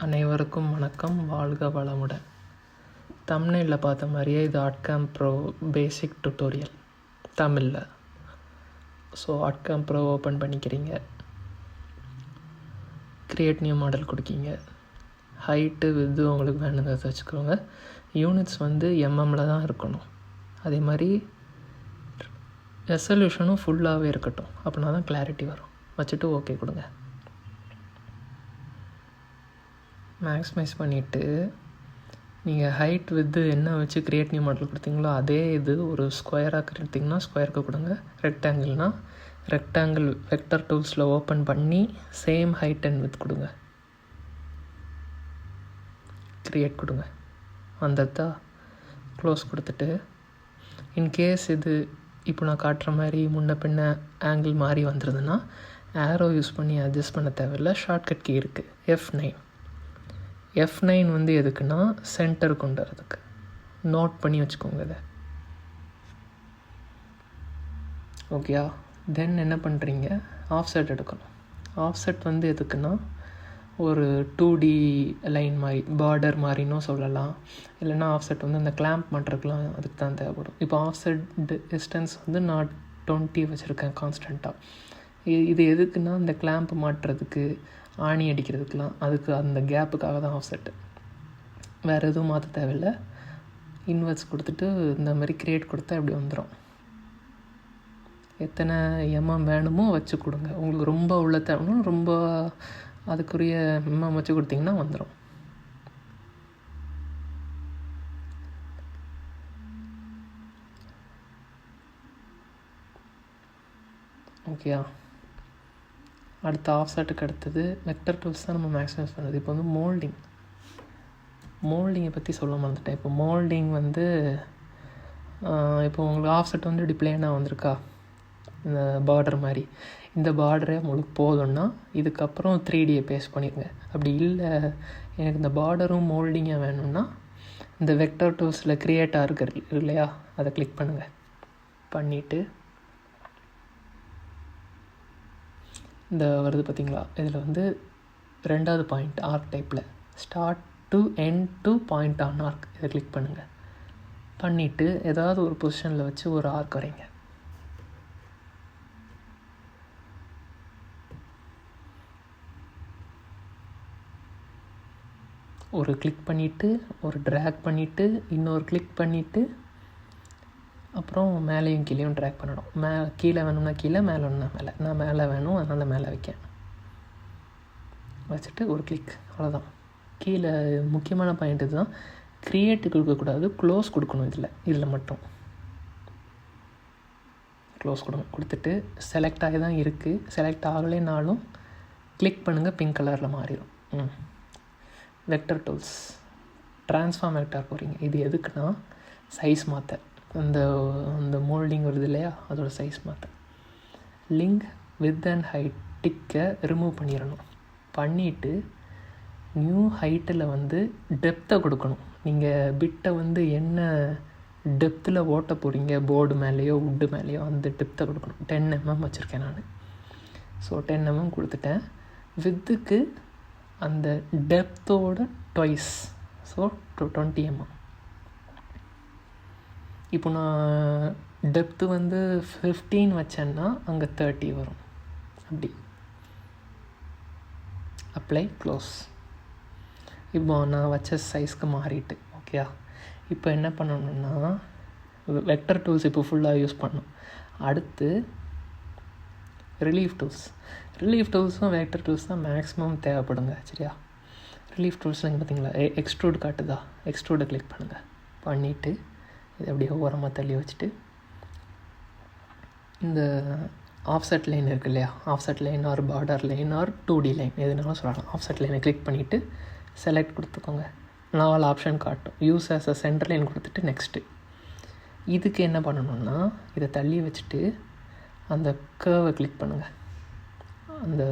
அனைவருக்கும் வணக்கம். வாழ்க வளமுடன். தம்ப்நெயிலில் பார்த்த மாதிரியே இது ஆர்ட்கேம் ப்ரோ பேசிக் டுட்டோரியல் தமிழில். ஸோ ஆர்ட்கேம் ப்ரோ ஓப்பன் பண்ணிக்கிறீங்க, create new model கொடுக்கீங்க, height with உங்களுக்கு வேணுங்கிறத வச்சுக்கோங்க. யூனிட்ஸ் வந்து எம்எம்மில் தான் இருக்கணும். அதே மாதிரி ரெசல்யூஷனும் ஃபுல்லாகவே இருக்கட்டும், அப்படின்னா தான் கிளாரிட்டி வரும். வச்சுட்டு ஓகே கொடுங்க. மேக்ஸிமைஸ் பண்ணிவிட்டு நீங்கள் ஹைட் வித்து என்ன வச்சு க்ரியேட் நியூ மாடல் கொடுத்தீங்களோ அதே இது ஒரு ஸ்கொயராக கொடுத்தீங்கன்னா ஸ்கொயருக்கு கொடுங்க. ரெக்டாங்கிள்னால் ரெக்டாங்கிள் வெக்டர் டூல்ஸில் ஓப்பன் பண்ணி சேம் ஹைட் அண்ட் வித் கொடுங்க, க்ரியேட் கொடுங்க. வந்ததா க்ளோஸ் கொடுத்துட்டு, இன்கேஸ் இது இப்போ நான் காட்டுற மாதிரி முன்ன பின்ன ஆங்கிள் மாறி வந்துடுதுன்னா ஆரோ யூஸ் பண்ணி அட்ஜஸ்ட் பண்ண தேவையில்லை. ஷார்ட்கட் கீ இருக்குது F9 வந்து எதுக்குன்னா சென்டர் கொண்டு வரதுக்கு. நோட் பண்ணி வச்சுக்கோங்க இதை. ஓகேயா? தென் என்ன பண்ணுறீங்க, ஆஃப்செட் எடுக்கணும். ஆஃப்செட் வந்து எதுக்குன்னா ஒரு 2D லைன் மாதிரி, பார்டர் மாதிரின்னும் சொல்லலாம். இல்லைன்னா ஆஃப்செட் வந்து இந்த கிளாம்ப் பண்ணுறதுக்குலாம் அதுக்கு தான் தேவைப்படும். இப்போ ஆஃப்செட் டிஸ்டன்ஸ் வந்து நான் 20 வச்சுருக்கேன் கான்ஸ்டண்ட்டாக. இது எதுக்குன்னா இந்த கிளாம்ப் மாட்டுறதுக்கு, ஆணி அடிக்கிறதுக்கெலாம், அதுக்கு அந்த கேப்புக்காக தான் ஆஃப்செட்டு. வேறு எதுவும் மாற்ற தேவையில்லை. இன்வெர்ஸ் கொடுத்துட்டு இந்த மாதிரி க்ரியேட் கொடுத்தா இப்படி வந்துடும். எத்தனை எம்எம் வேணுமோ வச்சு கொடுங்க. உங்களுக்கு ரொம்ப உள்ள தேவைன்னா ரொம்ப அதுக்குரிய எம்எம் வச்சு கொடுத்தீங்கன்னா வந்துடும். ஓகேயா? அடுத்த ஆஃப்செட்டுக்கு அடுத்தது வெக்டர் டூல்ஸ் தான் நம்ம மேக்ஸிமைஸ் பண்ணுறது. இப்போ வந்து மோல்டிங்கை பற்றி சொல்ல மறந்துட்டேன். இப்போ மோல்டிங் வந்து இப்போ உங்களுக்கு ஆஃப்செட் வந்து இப்படி பிளேனாக வந்திருக்கா, இந்த பார்டர் மாதிரி. இந்த பார்டரே உங்களுக்கு போதும்னா இதுக்கப்புறம் 3Dயை பேஸ்ட் பண்ணிடுங்க. அப்படி இல்லை எனக்கு இந்த பார்டரும் மோல்டிங்காக வேணும்னா இந்த வெக்டர் டூல்ஸில் க்ரியேட்டாக இருக்கிறது இல்லையா, அதை கிளிக் பண்ணுங்கள். பண்ணிவிட்டு இந்த வருது பார்த்திங்களா, இதில் வந்து 2வது பாயிண்ட் ஆர்க் டைப்பில் start to end to point on arc, இதை கிளிக் பண்ணுங்கள். பண்ணிவிட்டு ஏதாவது ஒரு பொசிஷனில் வச்சு ஒரு ஆர்க் வரைங்க. ஒரு கிளிக் பண்ணிவிட்டு ஒரு ட்ராக் பண்ணிவிட்டு இன்னொரு கிளிக் பண்ணிவிட்டு அப்புறம் மேலேயும் கீழேயும் ட்ராக் பண்ணணும். கீழே வேணும்னா கீழே, மேலே வேணும்னா மேலே. நான் மேலே வேணும், அதனால் மேலே வைக்கேன். வச்சுட்டு ஒரு கிளிக், அவ்வளோதான். கீழே முக்கியமான பாயிண்ட் இது தான், க்ரியேட் கொடுக்கக்கூடாது, க்ளோஸ் கொடுக்கணும். இதில் மட்டும் க்ளோஸ் கொடுங்க. கொடுத்துட்டு செலக்ட் ஆகி தான் இருக்குது, செலக்ட் ஆகலைனாலும் கிளிக் பண்ணுங்கள், பிங்க் கலரில் மாறிடும். வெக்டர் டூல்ஸ் ட்ரான்ஸ்ஃபார்ம் வெக்டர் போகிறீங்க. இது எதுக்குன்னா சைஸ் மாற்ற, அந்த மோல்டிங் வருது இல்லையா, அதோட சைஸ் மாற்ற. லிங்க் வித் அண்ட் ஹைட் டிக்கை ரிமூவ் பண்ணிடணும். பண்ணிவிட்டு நியூ ஹைட்டில் வந்து டெப்த்தை கொடுக்கணும். நீங்கள் பிட்டை வந்து என்ன டெப்த்தில் ஓட்ட போகிறீங்க, போர்டு மேலேயோ வுட்டு மேலேயோ, அந்த டெப்த்தை கொடுக்கணும். 10 mm வச்சுருக்கேன் நான். ஸோ 10 mm கொடுத்துட்டேன். வித்துக்கு அந்த டெப்த்தோட ட்வைஸ், ஸோ 20 mm. இப்போ நான் டெப்த்து வந்து 15 வச்சேன்னா அங்கே 30 வரும். அப்படி அப்ளை, க்ளோஸ். இப்போ நான் வச்ச சைஸ்க்கு மாறிட்டு. ஓகேயா? இப்போ என்ன பண்ணணுன்னா வெக்டர் டூல்ஸ் இப்போ ஃபுல்லாக யூஸ் பண்ணணும். அடுத்து ரிலீஃப் டூல்ஸும் வெக்டர் டூல்ஸ் தான் மேக்ஸிமம் தேவைப்படுங்க. சரியா? ரிலீஃப் டூல்ஸ் நீங்கள் பார்த்தீங்களா, எக்ஸ்ட்ரூட் காட்டுதா, எக்ஸ்ட்ரூடை கிளிக் பண்ணுங்கள். பண்ணிவிட்டு இது அப்படியே ஓரமாக தள்ளி வச்சுட்டு இந்த ஆஃப்செட் லைன் இருக்குது இல்லையா, offset line or border line or 2D line எதுனாலும் சொல்லலாம். ஆஃப்செட் லைனை கிளிக் பண்ணிவிட்டு செலக்ட் கொடுத்துக்கோங்க. 4 ஆப்ஷன் காட்டும். Use as a centre line கொடுத்துட்டு நெக்ஸ்ட்டு. இதுக்கு என்ன பண்ணணுன்னா இதை தள்ளி வச்சுட்டு அந்த கர்வை கிளிக் பண்ணுங்கள். அந்த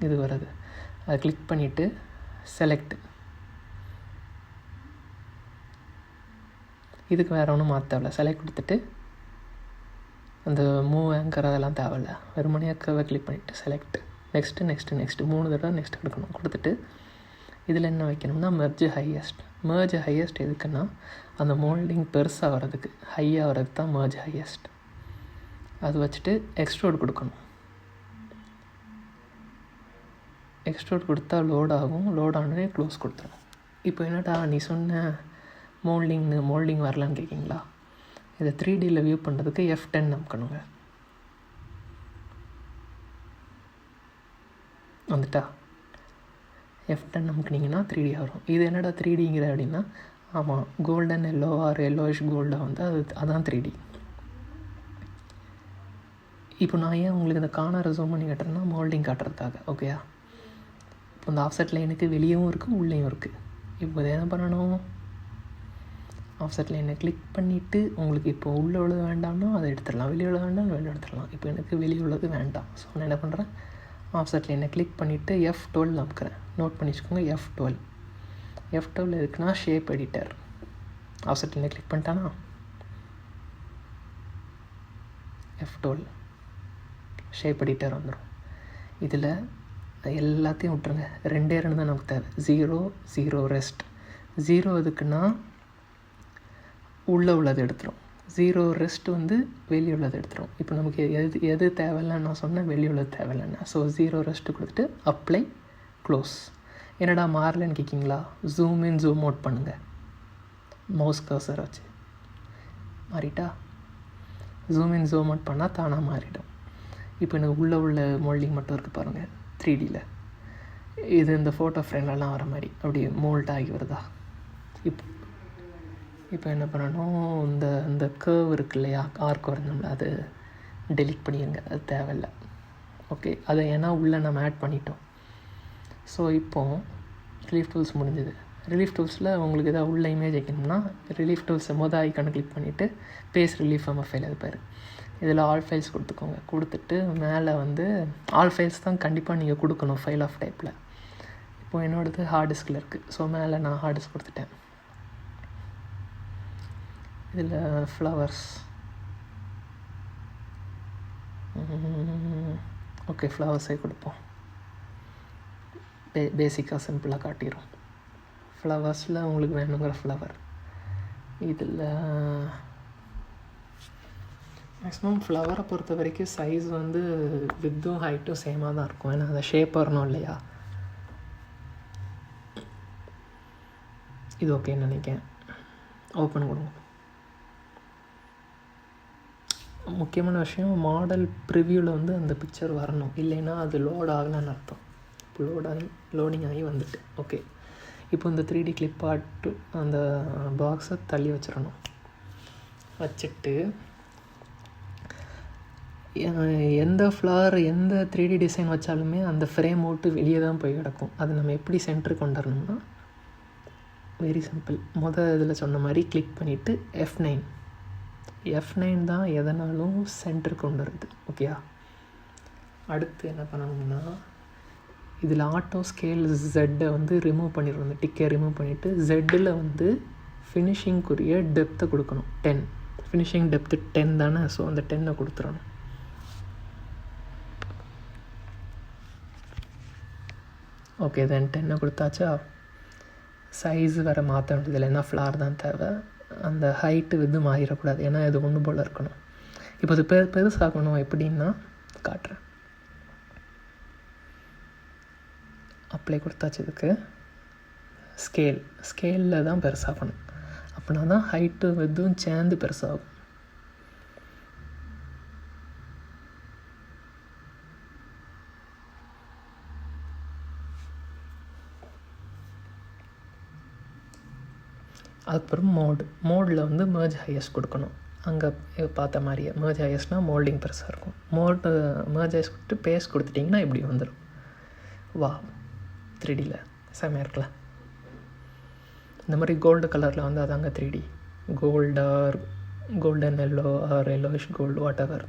இது வருது, அதை கிளிக் பண்ணிவிட்டு செலக்ட். இதுக்கு வேறு ஒன்றும் மாற்ற தேவையில்ல. செலக்ட் கொடுத்துட்டு அந்த மூவ் ஆங்கர் அதெல்லாம் தேவையில்ல, வெறுமனையாக கர்வை கிளிக் பண்ணிவிட்டு செலக்ட். நெக்ஸ்ட்டு 3 தடவை நெக்ஸ்ட் கொடுக்கணும். கொடுத்துட்டு இதில் என்ன வைக்கணும்னா மெர்ஜ் ஹையஸ்ட் எதுக்குன்னா அந்த மோல்டிங் பெருசாக வர்றதுக்கு ஹையாக வர்றதுக்கு தான் மெர்ஜ் ஹையஸ்ட். அது வச்சுட்டு எக்ஸ்ட்ரூட் கொடுக்கணும். எக்ஸ்ட்ரூட் கொடுத்தா லோட் ஆகும். லோட் ஆனே க்ளோஸ் கொடுத்துரும். இப்போ என்னடா நீ சொன்ன மோல்டிங் வரலான்னு கேட்கிங்களா? இதை 3Dயில் வியூ பண்ணுறதுக்கு F10 அமுக்கணுங்க. வந்துட்டா F10 அமுக்குனிங்கன்னா 3D வரும். இது என்னடா 3Dங்கிற அப்படின்னா, ஆமாம், கோல்டன் எல்லோ ஆர் எல்லோயிஷ் கோல்டாக வந்து அதான் 3D. இப்போ நான் ஏன் உங்களுக்கு இந்த கார்னரை ஜூம் பண்ணி காட்டுறேன்னா மோல்டிங் காட்டுறதுக்காக. ஓகேயா? இப்போ இந்த ஆஃப்செட் லைனுக்கு வெளியவும் இருக்குது உள்ளேயும் இருக்குது. இப்போ இதை என்ன பண்ணணும்? ஆஃப்செட் லைனை கிளிக் பண்ணிவிட்டு உங்களுக்கு இப்போ உள்ளே உள்ளது வேண்டாம்னா அதை எடுத்துடலாம், வெளியே உள்ளது வேண்டாம் வெளியே எடுத்துடலாம். இப்போ எனக்கு வெளியே உள்ளது வேண்டாம். ஸோ நான் என்ன பண்ணுறேன், ஆஃப்செட் லைனை கிளிக் பண்ணிவிட்டு F12 அமுக்கிறேன். நோட் பண்ணி வச்சுக்கோங்க, F12 எதுக்குன்னா ஷேப் எடிட்டர். ஆஃப்செட் லைனை கிளிக் பண்ணிட்டானா F12 ஷேப் எடிட்டர் வந்துடும். இதில் எல்லாத்தையும் விட்டுருங்க. 2 தான் நமக்கு தேவை. 0 ரெஸ்ட். 0 எதுக்குன்னா உள்ளே உள்ளது எடுத்துரும். 0 ரெஸ்ட் வந்து வெளியே உள்ளது எடுத்துரும். இப்போ நமக்கு எது தேவையில்லைன்னு நான் சொன்னேன், வெளியே உள்ளது தேவையில்லைன்னா. ஸோ 0 ரெஸ்ட்டு கொடுத்துட்டு அப்ளை க்ளோஸ். என்னடா மாறலன்னு கேட்கிங்களா? ஜூம் இன் ஜூம் அவுட் பண்ணுங்கள் மவுஸ் கர்சர் வச்சு. மாறிட்டா? ஜூம் இன் ஜூம் அவுட் பண்ணால் தானாக மாறிடும். இப்போ எனக்கு உள்ள மோல்டிங் மட்டும் இருக்குது பாருங்கள் 3Dயில். இது இந்த ஃபோட்டோ ஃப்ரேம்லலாம் வர மாதிரி அப்படி மோல்ட் ஆகி வருதா? இப்போ என்ன பண்ணணும், இந்த கர்வ் இருக்கு இல்லையா, ஆர்க் வரணும்ல, அது டெலிட் பண்ணிடுங்க, அது தேவையில்லை. ஓகே, அதை ஏன்னா உள்ளே நம்ம ஆட் பண்ணிட்டோம். ஸோ இப்போது ரிலீஃப் டூல்ஸ் முடிஞ்சது. ரிலீஃப் டூல்ஸில் உங்களுக்கு எதாவது உள்ள இமேஜ் வைக்கணும்னா ரிலீஃப் டூல்ஸை ஐக்கானை கிளிக் பண்ணிவிட்டு பேஸ்ட் ரிலீஃப் ஃபைல் அது பேர். இதில் ஆல் ஃபைல்ஸ் கொடுத்துக்கோங்க. கொடுத்துட்டு மேலே வந்து ஆல் ஃபைல்ஸ் தான் கண்டிப்பாக நீங்கள் கொடுக்கணும் ஃபைல் ஆஃப் டைப்பில். இப்போது என்னோடது ஹார்ட் டிஸ்கில் இருக்குது. ஸோ மேலே நான் ஹார்ட் டிஸ்க் கொடுத்துட்டேன். இதில் ஃப்ளவர்ஸ், ஓகே, ஃப்ளவர்ஸே கொடுப்போம். பேசிக்காக சிம்பிளாக காட்டிடும். ஃப்ளவர்ஸில் உங்களுக்கு வேணுங்கிற ஃப்ளவர். இதில் மேக்ஸிமம் ஃப்ளவரை பொறுத்த வரைக்கும் சைஸ் வந்து வித்தும் ஹைட்டும் சேமாக தான் இருக்கும். ஏன்னா அதை ஷேப் வரணும் இல்லையா? இது ஓகேன்னு நினைக்கிறேன். ஓப்பன் கொடுங்க. முக்கியமான விஷயம், மாடல் ப்ரிவியூவில் வந்து அந்த பிக்சர் வரணும், இல்லைன்னா அது லோட் ஆகலைன்னு அர்த்தம். இப்போ லோடிங் ஆகி வந்துட்டு ஓகே. இப்போ இந்த 3D கிளிப் ஆட்டு அந்த பாக்ஸை தள்ளி வச்சிடணும். வச்சுட்டு எந்த ஃப்ளவர் எந்த 3D டிசைன் வச்சாலுமே அந்த ஃப்ரேம் விட்டு வெளியே தான் போய் கிடக்கும். அது நம்ம எப்படி சென்டர் கொண்டு வரணும்னா வெரி சிம்பிள். இதில் சொன்ன மாதிரி கிளிக் பண்ணிவிட்டு F9 தான் எதனாலும் சென்டர் கொண்டு வருது. ஓகேயா? அடுத்து என்ன பண்ணணும்னா இதில் ஆட்டோ ஸ்கேல் ஜெட்டை வந்து ரிமூவ் பண்ணிடணும். அந்த டிக்கை ரிமூவ் பண்ணிவிட்டு ஜெட்டில் வந்து ஃபினிஷிங்குரிய டெப்த்தை கொடுக்கணும். 10 ஃபினிஷிங் டெப்த்து 10 தானே. ஸோ அந்த 10 கொடுத்துடணும். ஓகே, தென் 10 கொடுத்தாச்சா? சைஸ் வேறு மாற்ற வேண்டியதில்லை, ஏன்னா ஃப்ளார் தான் தேவை. அந்த ஹைட்டு வந்து மாறிடக்கூடாது, ஏன்னா இது ஒன்று போல் இருக்கணும். இப்போ அது பெருசாகணும். எப்படின்னா காட்டுறேன். அப்ளை கொடுத்தாச்சு. இதுக்கு ஸ்கேலில் தான் பெருசாகணும். அப்படின்னா தான் ஹைட்டு இதுவும் சேர்ந்து பெருசாகும். அதுக்கப்புறம் மோடில் வந்து மெர்ஜ் ஹையஸ்ட் கொடுக்கணும். அங்கே பார்த்த மாதிரியே மெர்ஜ் ஹையஸ்ட்னால் மோல்டிங் பெருசாக இருக்கும். மெர்ஜ் ஹையஸ்ட் கொடுத்து பேஸ்ட் கொடுத்துட்டிங்கன்னா இப்படி வந்துடும். வா, 3Dயில் செம்மையாக இருக்குல்ல? இந்த மாதிரி கோல்டு கலரில் வந்து அதாங்க 3D. Golden yellow or yellowish gold, what ever.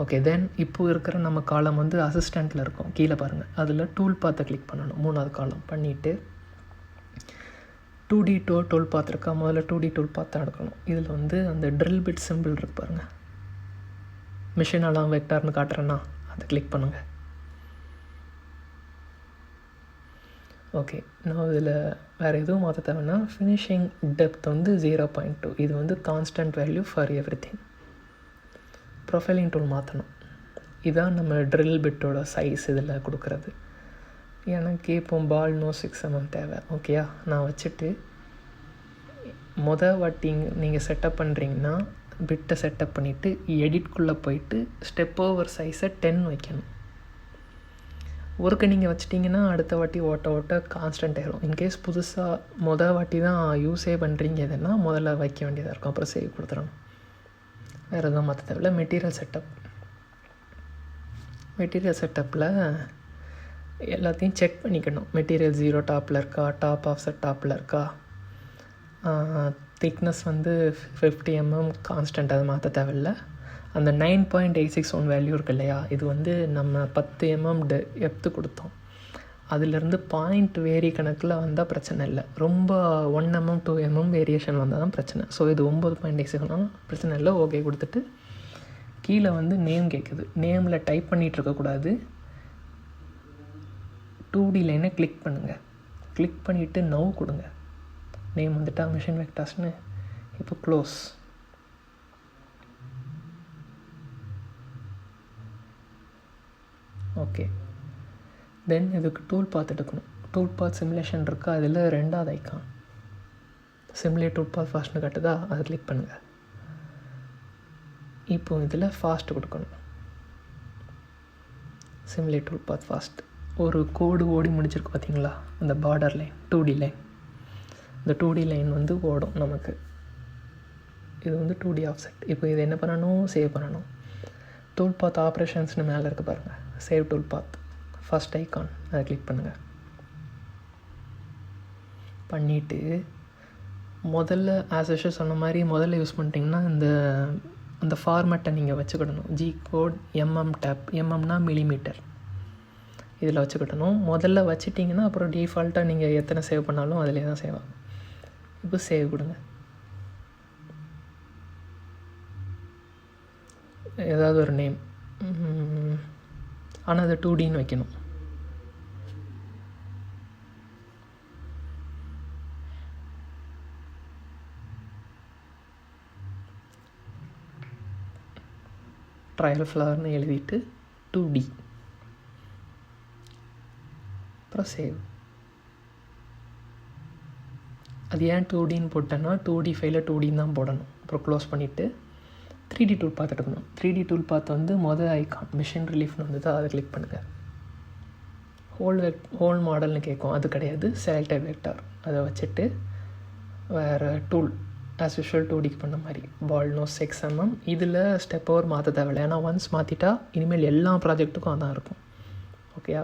Okay, then இப்போ இருக்கிற நம்ம காலம் வந்து அசிஸ்டண்ட்டில் இருக்கும். கீழே பாருங்கள், அதில் டூல் பாத்தை கிளிக் பண்ணணும். 3வது காலம் பண்ணிவிட்டு 2D டூல் பார்த்துருக்கா? முதல்ல 2D டூல் பார்த்து எடுக்கணும். இதில் வந்து அந்த ட்ரில் பிட் சிம்பிள் இருக்கு பாருங்கள், மிஷின் அலாம் வெக்டார்னு காட்டுறேன்னா அதை கிளிக் பண்ணுங்கள். ஓகே, நான் இதில் வேறு எதுவும் மாற்ற தேவைன்னா ஃபினிஷிங் டெப்த் வந்து 0.2. இது வந்து constant value for every thing. Profiling tool மாற்றணும். இதான் நம்ம ட்ரில் பிட்டோட சைஸ் இதில் கொடுக்குறது. எனக்கு இப்போ பால் நோ 6 mm தேவை. ஓகேயா, நான் வச்சுட்டு வாட்டி நீங்கள் செட்டப் பண்ணுறீங்கன்னா பிட்டை செட்டப் பண்ணிவிட்டு எடிட்குள்ளே போயிட்டு ஸ்டெப் ஓவர் சைஸை 10 வைக்கணும். ஒருக்க நீங்கள் வச்சிட்டிங்கன்னா அடுத்த வாட்டி ஓட்ட கான்ஸ்டன்ட் ஆகிடும். இன்கேஸ் புதுசாக வாட்டி தான் யூஸே பண்ணுறீங்க எதுனா முதல்ல வைக்க வேண்டியதாக இருக்கும். அப்புறம் சேவ் கொடுத்துடணும். வேறு எதுவும் மாற்ற தேவையில்ல. மெட்டீரியல் செட்டப்பில் எல்லாத்தையும் செக் பண்ணிக்கணும். மெட்டீரியல் 0 டாப்பில் இருக்கா, டாப் ஆஃப்செட் டாப்பில் இருக்கா, திக்னஸ் வந்து 50 mm கான்ஸ்டன்ட், அதை மாற்ற தேவையில்லை. அந்த 9.861 வேல்யூ இருக்கு இல்லையா, இது வந்து நம்ம 10 mm டெப்த்து கொடுத்தோம். அதிலேருந்து பாயிண்ட் வேரி கணக்கில் வந்தால் பிரச்சனை இல்லை. ரொம்ப 1 mm 2 mm வேரியேஷன் வந்தால் தான் பிரச்சனை. ஸோ இது 9.86 பிரச்சனை இல்லை. ஓகே கொடுத்துட்டு கீழே வந்து நேம் கேட்குது. நேமில் டைப் பண்ணிகிட்டு இருக்கக்கூடாது. 2D லைனை கிளிக் பண்ணுங்கள். கிளிக் பண்ணிவிட்டு நவ் கொடுங்க. நேம் வந்துட்டா மிஷின் வெக்டார்ஸ்னு. இப்போ க்ளோஸ். ஓகே, தென் இதுக்கு டூல் பாத் எடுக்கணும். டூல் பாத் சிமுலேஷன் இருக்கா, அதில் 2வது ஐக்கான் சிமுலேட் டூல் பாத் ஃபாஸ்ட்னு கட்டுதா, அதை கிளிக் பண்ணுங்கள். இப்போ இதில் ஃபாஸ்ட் கொடுக்கணும். Simulate tool path fast. ஒரு கோடு ஓடி முடிச்சிருக்கு பார்த்தீங்களா, அந்த பார்டர் லைன் 2D லைன். இந்த 2D லைன் வந்து ஓடும் நமக்கு. இது வந்து 2D ஆஃப்செட். இப்போ இது என்ன பண்ணணும், சேவ் பண்ணணும். டூல் பாத் ஆப்ரேஷன்ஸ்னு மேலே இருக்குது பாருங்கள், save tool path first icon, அதை கிளிக் பண்ணுங்கள். பண்ணிவிட்டு முதல்ல ஆஸ் யூஷுவல் சொன்ன மாதிரி முதல்ல யூஸ் பண்ணிட்டிங்கன்னா அந்த ஃபார்மேட்டை நீங்கள் வச்சுக்கிடணும். ஜி கோட் டேப், எம்எம்னா மில்லிமீட்டர், இதில் வச்சுக்கிட்டணும். முதல்ல வச்சிட்டிங்கன்னா அப்புறம் டிஃபால்ட்டாக நீங்கள் எத்தனை சேவ் பண்ணாலும் அதிலே தான் சேவ் ஆகும். இப்போ சேவ் கொடுங்க. ஏதாவது ஒரு நேம், ஆனால் அது 2Dன்னு வைக்கணும். ட்ரையல் ஃப்ளவர்னு எழுதிட்டு 2D, அப்புறம் சேவ். அது ஏன் 2Dன்னு போட்டேன்னா 2D ஃபைலை 2Dன்னு தான் போடணும். அப்புறம் க்ளோஸ் பண்ணிவிட்டு 3D டூல் பாத் எடுக்கணும். 3D டூல் பாத் வந்து மொதல் ஐக்கான் மிஷின் ரிலீஃப்னு வந்து அதை கிளிக் பண்ணுங்கள். ஹோல் மாடல்னு கேட்கும், அது கிடையாது. செலக்டட் வெக்டார் அதை வச்சுட்டு வேறு டூல் ஆஸ் யூஷுவல் 2Dக்கு பண்ண மாதிரி பால் நோ 6 mm. இதில் ஸ்டெப் ஓவர் மாற்ற தேவையில்லை. ஏன்னா ஒன்ஸ் மாற்றிட்டா இனிமேல் எல்லா ப்ராஜெக்ட்டுக்கும் அதான் இருக்கும். ஓகேயா,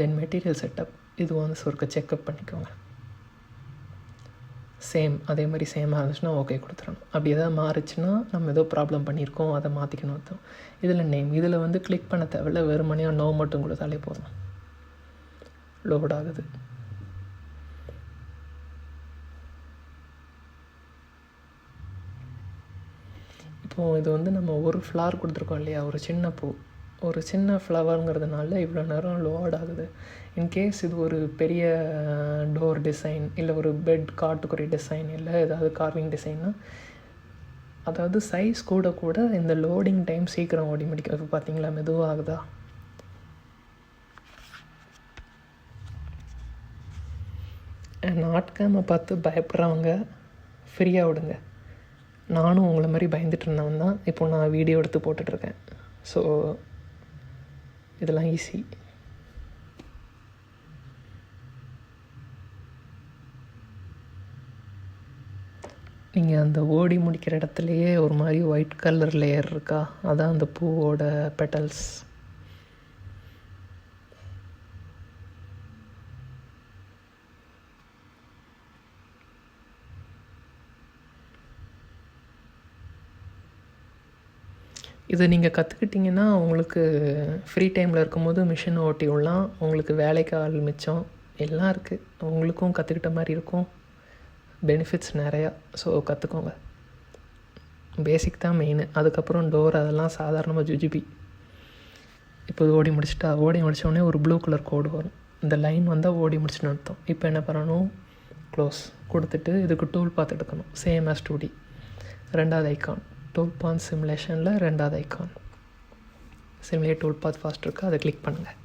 தென் மெட்டீரியல் செட்டப் இது ஒன்ஸ் ஒருக்க செக்அப் பண்ணிக்கோங்க. சேம் அதே மாதிரி சேமாக இருந்துச்சுன்னா ஓகே கொடுத்துடணும். அப்படி எதாவது மாறுச்சுன்னா நம்ம ஏதோ ப்ராப்ளம் பண்ணியிருக்கோம், அதை மாற்றிக்கணும் அர்த்தம். இதில் நேம், இதில் வந்து கிளிக் பண்ண தேவையில்ல, வெறுமனையாக நோ மட்டும் கொடுத்தாலே போதும். லோட் ஆகுது. இப்போது இது வந்து நம்ம ஒரு ஃப்ளவர் கொடுத்துருக்கோம் இல்லையா, ஒரு சின்ன பூ, ஒரு சின்ன ஃப்ளவருங்கிறதுனால இவ்வளோ நேரம் லோட் ஆகுது. இன்கேஸ் இது ஒரு பெரிய டோர் டிசைன், இல்லை ஒரு பெட் காட்டுக்குரிய டிசைன், இல்லை ஏதாவது கார்விங் டிசைன்னா, அதாவது சைஸ் கூட கூட இந்த லோடிங் டைம் சீக்கிரம் ஓடி முடிக்கும். இப்போ பார்த்தீங்களா மெதுவாக ஆகுதா. ஆர்ட்கேமை பார்த்து பயப்படுறவங்க ஃப்ரீயாக விடுங்க. நானும் உங்களை மாதிரி பயந்துட்டு இருந்தவன் தான். இப்போ நான் வீடியோ எடுத்து போட்டுட்ருக்கேன். ஸோ இதெல்லாம் ஈஸி. நீங்கள் அந்த ஓடி முடிக்கிற இடத்துலையே ஒரு மாதிரி ஒயிட் கலர் லேயர் இருக்கா, அதான் அந்த பூவோட பெட்டல்ஸ். இதை நீங்கள் கற்றுக்கிட்டிங்கன்னா உங்களுக்கு ஃப்ரீ டைமில் இருக்கும்போது மிஷின் ஓட்டி விடலாம். உங்களுக்கு வேலைக்கு ஆள் மிச்சம் எல்லாம் இருக்குது. உங்களுக்கும் கற்றுக்கிட்ட மாதிரி இருக்கும். பெனிஃபிட்ஸ் நிறையா. ஸோ கற்றுக்கோங்க. பேசிக் தான் மெயின். அதுக்கப்புறம் டோர் அதெல்லாம் சாதாரணமாக ஜுஜிபி. இப்போ ஓடி முடிச்சிட்டா, ஓடி முடித்தோடனே ஒரு ப்ளூ கலர் கோடு வரும். இந்த லைன் வந்தால் ஓடி முடிச்சுன்னு அர்த்தம். இப்போ என்ன பண்ணணும், க்ளோஸ் கொடுத்துட்டு இதுக்கு டூல் பார்த்து எடுக்கணும். Same as 2D. ரெண்டாவது ஐக்கான் டூல் பாத் சிமுலேஷனில் ரெண்டாவது icon simulate tool path fast இருக்குது, அதை கிளிக் பண்ணுங்கள்.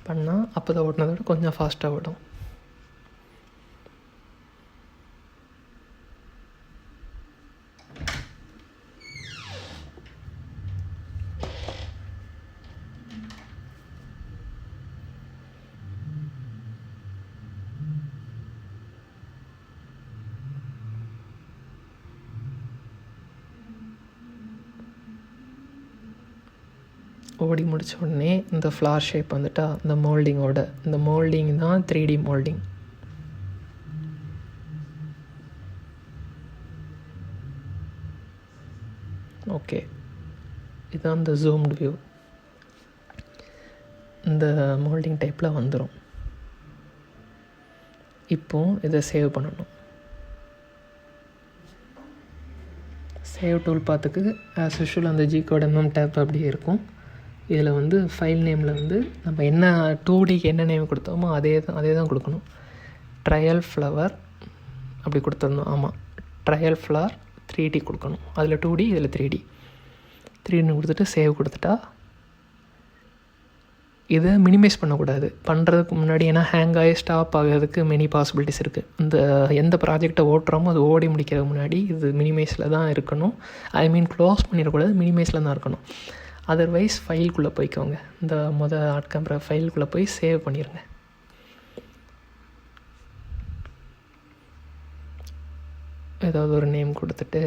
பண்ணால் அப்போ தான் ஓட்டினதை விட கொஞ்சம் ஃபாஸ்ட்டாக ஓடும். ஓடி முடித்த உடனே இந்த ஃப்ளார் ஷேப் வந்துட்டா இந்த மோல்டிங்கோட, இந்த மோல்டிங் தான் 3D மோல்டிங். ஓகே, இதுதான் இந்த ஜூம்டு வியூ. இந்த மோல்டிங் டைப்பில் வந்துடும். இப்போ இதை சேவ் பண்ணணும். சேவ் டூல் பார்த்துக்கு ஆஸ் யூஷுவல் அந்த G-code டேப் அப்படியே இருக்கும். இதில் வந்து ஃபைல் நேமில் வந்து நம்ம என்ன 2Dக்கு என்ன நேம் கொடுத்தோமோ அதே தான் கொடுக்கணும். ட்ரையல் ஃப்ளவர் அப்படி கொடுத்துடணும். ஆமாம், ட்ரையல் ஃப்ளவர் 3D கொடுக்கணும். அதில் 2D, இதில் 3D கொடுத்துட்டு சேவ் கொடுத்துட்டா இதை மினிமைஸ் பண்ணக்கூடாது பண்ணுறதுக்கு முன்னாடி. ஏன்னா ஹேங் ஆகி ஸ்டாப் ஆகிறதுக்கு மெனி பாசிபிலிட்டிஸ் இருக்குது. இந்த எந்த ப்ராஜெக்டை ஓட்டுறோமோ அது ஓடி முடிக்கிறதுக்கு முன்னாடி இது மினிமைஸில் தான் இருக்கணும். க்ளோஸ் பண்ணிடக்கூடாது, மினிமைஸில் தான் இருக்கணும். அதர்வைஸ் ஃபைலுக்குள்ளே போய்க்கோங்க. இந்த Artcam ஃபைலுக்குள்ளே போய் சேவ் பண்ணிடுங்க. ஏதாவது ஒரு நேம் கொடுத்துட்டு